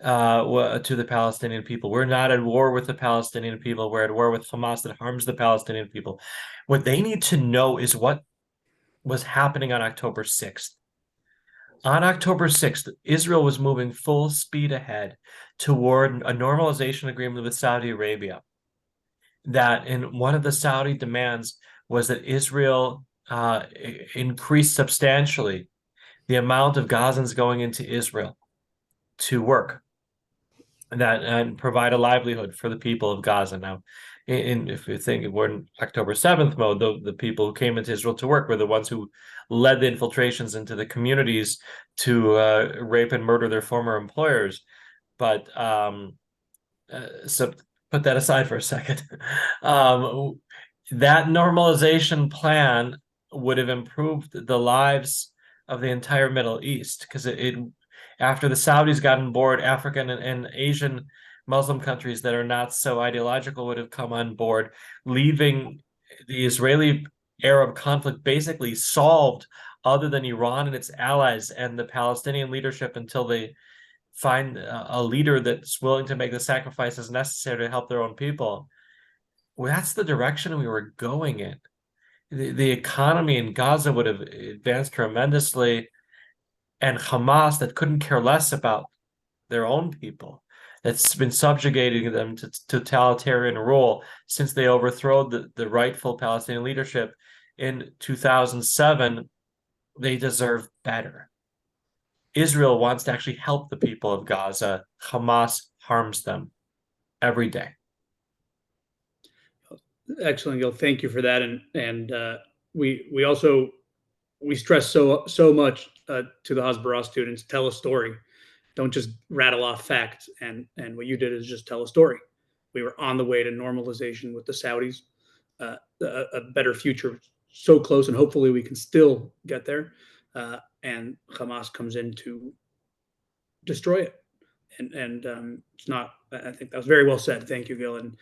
to the Palestinian people. We're not at war with the Palestinian people. We're at war with Hamas that harms the Palestinian people. What they need to know is what was happening on October 6th. On October 6th, Israel was moving full speed ahead toward a normalization agreement with Saudi Arabia. That in one of the Saudi demands was that Israel increase substantially the amount of Gazans going into Israel to work and provide a livelihood for the people of Gaza. Now, if you think we're in October 7th mode, the people who came into Israel to work were the ones who led the infiltrations into the communities to rape and murder their former employers. But so put that aside for a second. That normalization plan would have improved the lives of the entire Middle East, because it after the Saudis got on board, African and Asian Muslim countries that are not so ideological would have come on board, leaving the Israeli-Arab conflict basically solved, other than Iran and its allies and the Palestinian leadership, until they find a leader that's willing to make the sacrifices necessary to help their own people. Well, that's the direction we were going in. the economy in Gaza would have advanced tremendously, and Hamas, that couldn't care less about their own people, that's been subjugating them to totalitarian rule since they overthrew the rightful Palestinian leadership in 2007, they deserve better. Israel wants to actually help the people of Gaza. Hamas harms them every day. Excellent, Gil. Thank you for that. And we also we stress so much to the Hasbara students: tell a story. Don't just rattle off facts. And what you did is just tell a story. We were on the way to normalization with the Saudis, a better future so close, and hopefully we can still get there. And Hamas comes in to destroy it. And it's not. I think that was very well said. Thank you, Gil. And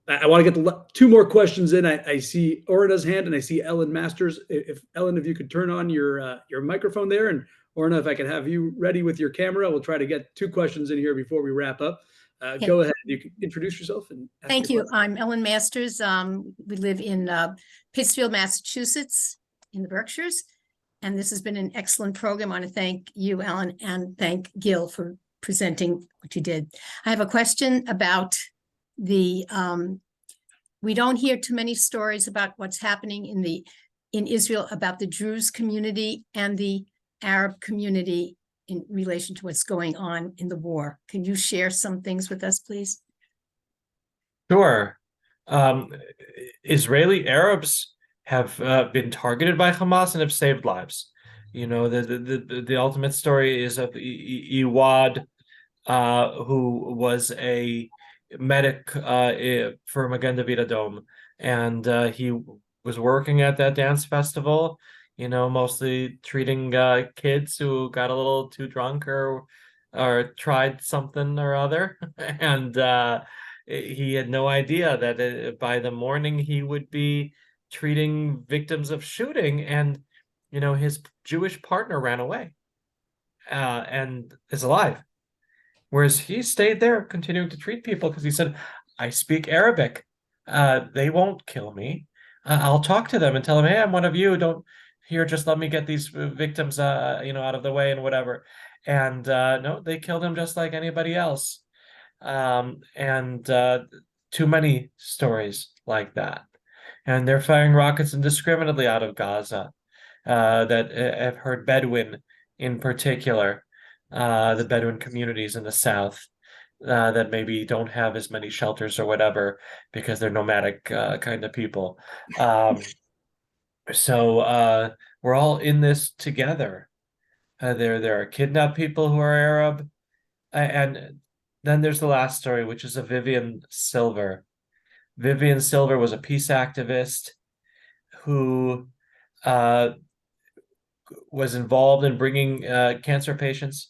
I want to get two more questions in. I see Orna's hand and I see Ellen Masters. If Ellen, if you could turn on your microphone there, and Orna, if I could have you ready with your camera, we'll try to get two questions in here before we wrap up. Go ahead. You can introduce yourself and ask Thank you. question. I'm Ellen Masters. We live in Pittsfield, Massachusetts, in the Berkshires, and this has been an excellent program. I want to thank you, Ellen, and thank Gil for presenting what you did. I have a question about the. We don't hear too many stories about what's happening in Israel about the Druze community and the Arab community in relation to what's going on in the war. Can you share some things with us, please? Sure. Israeli Arabs have been targeted by Hamas and have saved lives. You know, the ultimate story is of Iwad, who was a medic for Magen David Adom, and he was working at that dance festival, you know, mostly treating kids who got a little too drunk or tried something or other, and he had no idea that by the morning he would be treating victims of shooting, and you know, his Jewish partner ran away and is alive. Whereas he stayed there continuing to treat people because he said, I speak Arabic. They won't kill me. I'll talk to them and tell them, hey, I'm one of you. Don't here, just let me get these victims you know, out of the way and whatever. And no, they killed him just like anybody else. And too many stories like that. And they're firing rockets indiscriminately out of Gaza that have hurt Bedouin in particular. The Bedouin communities in the south that maybe don't have as many shelters or whatever because they're nomadic kind of people. So we're all in this together. There are kidnapped people who are Arab, and then there's the last story, which is of Vivian Silver. Vivian Silver was a peace activist who was involved in bringing cancer patients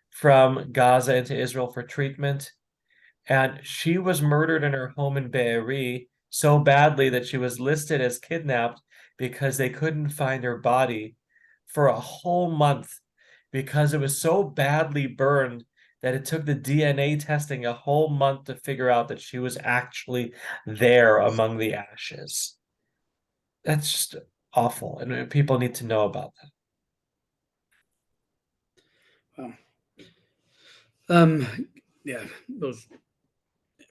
from Gaza into Israel for treatment. And she was murdered in her home in Be'eri so badly that she was listed as kidnapped because they couldn't find her body for a whole month because it was so badly burned that it took the DNA testing a whole month to figure out that she was actually there among the ashes. That's just awful, and people need to know about that. Wow. Yeah, those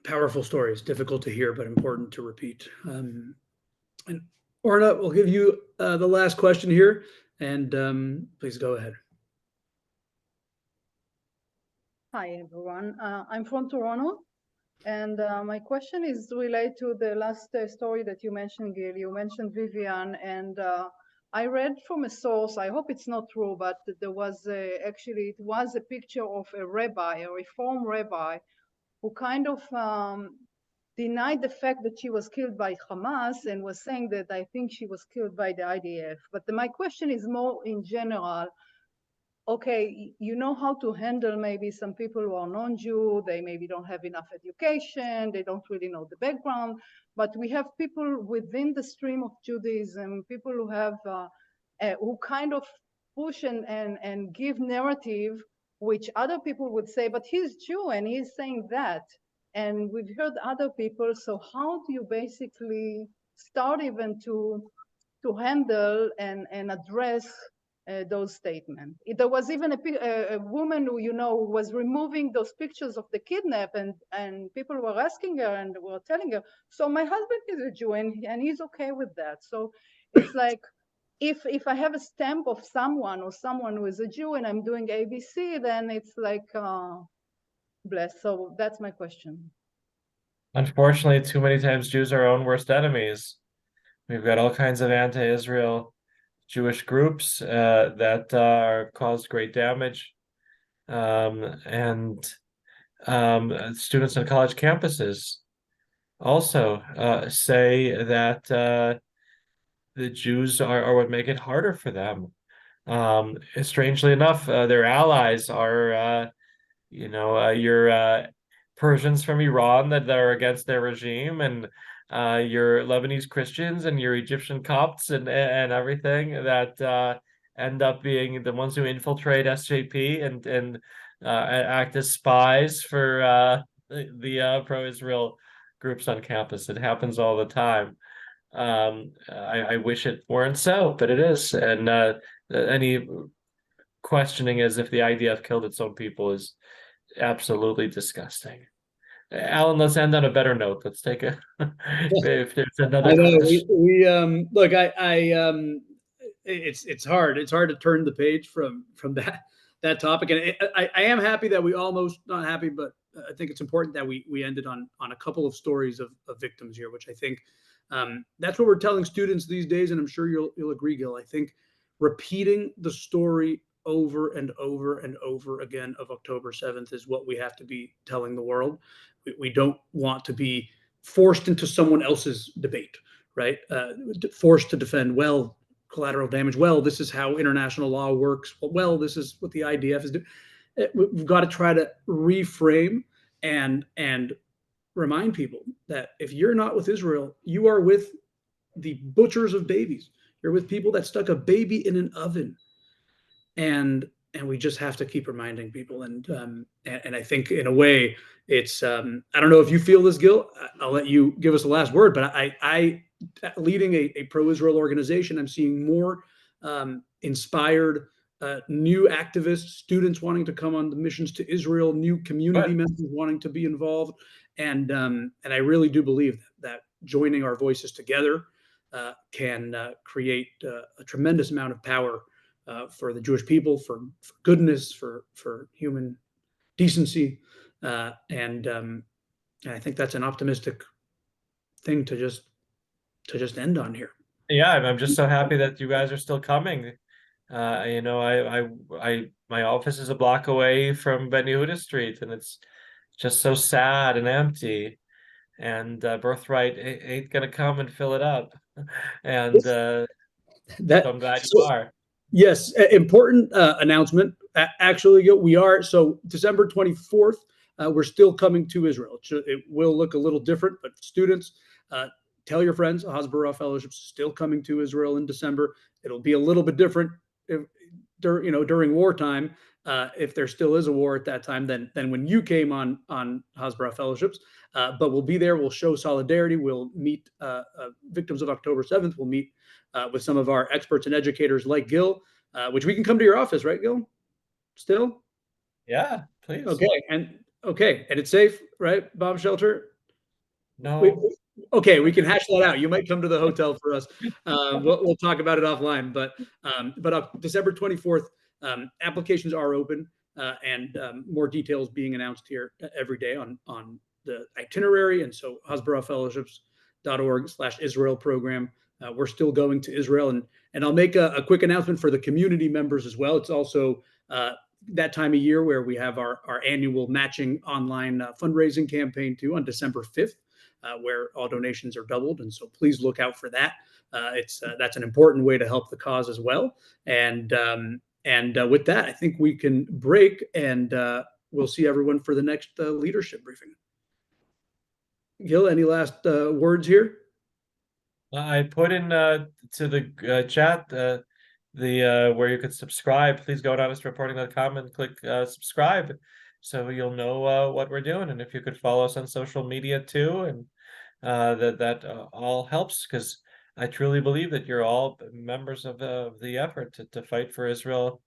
powerful stories, difficult to hear, but important to repeat. And Orna, we'll give you the last question here, and please go ahead. Hi, everyone. I'm from Toronto, and my question is related to the last story that you mentioned, Gil. You mentioned Vivian, and I read from a source, I hope it's not true, but there was actually, it was a picture of a rabbi, a Reform rabbi, who kind of denied the fact that she was killed by Hamas and was saying that I think she was killed by the IDF. But my question is more in general. Okay, you know how to handle maybe some people who are non-Jew, they maybe don't have enough education, they don't really know the background, but we have people within the stream of Judaism, people who have, who kind of push and give narrative, which other people would say, but he's Jew and he's saying that. And we've heard other people, so how do you basically start even to to handle and address those statements. There was even a woman who, was removing those pictures of the kidnap, and people were asking her and were telling her, so my husband is a Jew and he's okay with that. So it's like, if I have a stamp of someone who is a Jew and I'm doing ABC, then it's like, bless. So that's my question. Unfortunately, too many times Jews are our own worst enemies. We've got all kinds of anti-Israel Jewish groups that cause great damage, and students on college campuses also say that the Jews are what make it harder for them. Strangely enough, their allies are, your Persians from Iran that are against their regime, and your Lebanese Christians and your Egyptian Copts and everything that end up being the ones who infiltrate SJP and act as spies for the pro-Israel groups on campus. It happens all the time. I wish it weren't so, but it is. And any questioning as if the IDF killed its own people is absolutely disgusting. Alan, let's end on a better note. Let's take a if there's another I know question. we look. It's hard. It's hard to turn the page from that topic. And I am happy that we almost not happy, but I think it's important that we ended on a couple of stories of victims here, which I think that's what we're telling students these days. And I'm sure you'll agree, Gil. I think repeating the story over and over and over again of October 7th is what we have to be telling the world. We don't want to be forced into someone else's debate, right? Forced to defend, well, collateral damage. Well, this is how international law works. Well, this is what the IDF is doing. We've got to try to reframe and remind people that if you're not with Israel, you are with the butchers of babies. You're with people that stuck a baby in an oven, and we just have to keep reminding people. And I think in a way, it's I don't know if you feel this, Gil. I'll let you give us the last word. But I leading a pro-Israel organization, I'm seeing more inspired new activists, students wanting to come on the missions to Israel, new community members wanting to be involved, and I really do believe that joining our voices together can create a tremendous amount of power for the Jewish people, for goodness, for human decency, and I think that's an optimistic thing to just end on here. Yeah, I'm just so happy that you guys are still coming. I my office is a block away from Ben Yehuda Street, and it's just so sad and empty. And Birthright ain't gonna come and fill it up. And so I'm glad you are. Yes, important announcement. Actually, we are. So December 24th, we're still coming to Israel. It will look a little different, but students, tell your friends, Hasbara Fellowship is still coming to Israel in December. It'll be a little bit different during wartime. If there still is a war at that time, than when you came on Hasbara Fellowships. But we'll be there. We'll show solidarity. We'll meet victims of October 7th. We'll meet with some of our experts and educators like Gil, which we can come to your office, right, Gil? Still? Yeah, please. Okay, and it's safe, right? Bomb shelter? No. Okay, we can hash that out. You might come to the hotel for us. We'll talk about it offline. But December 24th, applications are open, and more details being announced here every day on the itinerary. And so hasbarafellowships.org/Israel program. We're still going to Israel, and I'll make a quick announcement for the community members as well. It's also that time of year where we have our annual matching online fundraising campaign too on December 5th. Where all donations are doubled, and so please look out for that. That's an important way to help the cause as well. And with that, I think we can break, and we'll see everyone for the next leadership briefing. Gil, any last words here? I put in to the chat the where you could subscribe. Please go to honestreporting.com and click subscribe, so you'll know what we're doing. And if you could follow us on social media too, and that all helps, because I truly believe that you're all members of the effort to fight for Israel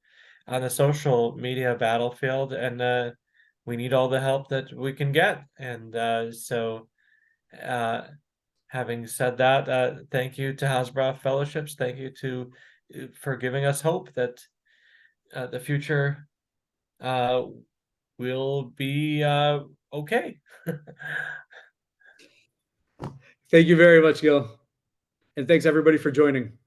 on the social media battlefield, and we need all the help that we can get. And so, having said that, thank you to Hasbro Fellowships. Thank you to for giving us hope that the future will be okay. Thank you very much, Gil. And thanks everybody for joining.